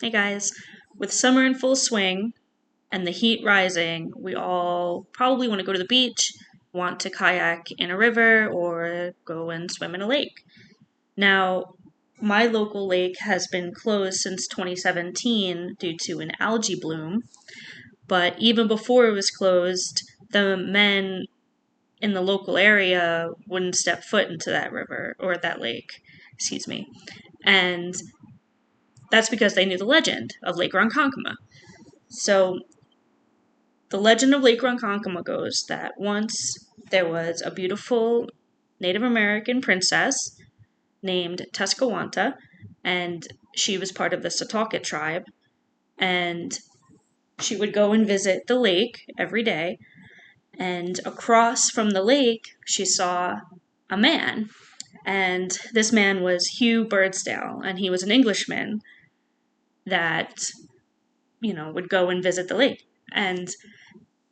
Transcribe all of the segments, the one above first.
Hey guys, with summer in full swing and the heat rising, we all probably want to go to the beach, want to kayak in a river, or go and swim in a lake. Now, my local lake has been closed since 2017 due to an algae bloom, but even before it was closed, the men in the local area wouldn't step foot into that river or that lake, excuse me. And that's because they knew the legend of Lake Ronkonkoma. So the legend of Lake Ronkonkoma goes that once there was a beautiful Native American princess named Tuscawanta, and she was part of the Setauket tribe, and she would go and visit the lake every day, and across from the lake, she saw a man, and this man was Hugh Birdsdale, and he was an Englishman that, would go and visit the lake. And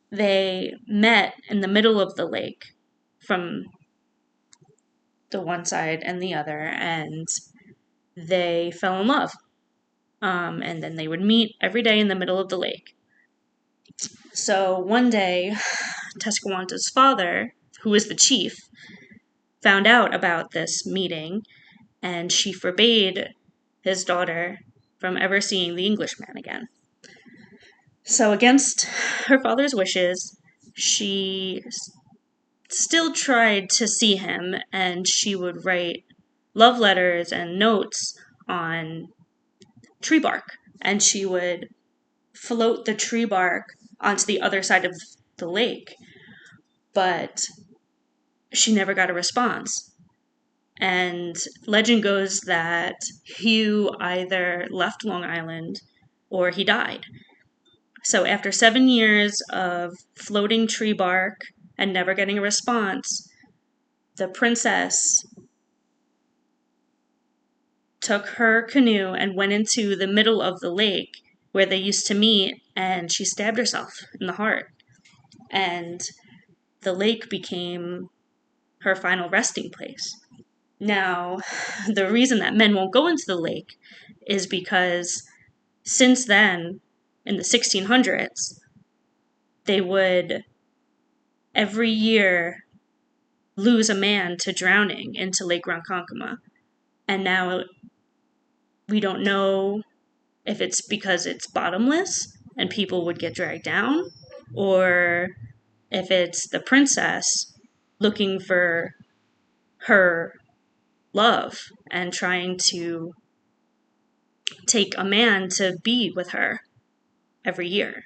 they met in the middle of the lake from the one side and the other, and they fell in love. And then they would meet every day in the middle of the lake. So one day, Tuscawanta's father, who was the chief, found out about this meeting, and she forbade his daughter from ever seeing the Englishman again. So, against her father's wishes, she still tried to see him, and she would write love letters and notes on tree bark, and she would float the tree bark onto the other side of the lake, but she never got a response. And legend goes that Hugh either left Long Island or he died. So after 7 years of floating tree bark and never getting a response, the princess took her canoe and went into the middle of the lake where they used to meet, and she stabbed herself in the heart. And the lake became her final resting place. Now, the reason that men won't go into the lake is because since then, in the 1600s, they would every year lose a man to drowning into Lake Ronkonkoma. And now we don't know if it's because it's bottomless and people would get dragged down, or if it's the princess looking for her love and trying to take a man to be with her every year.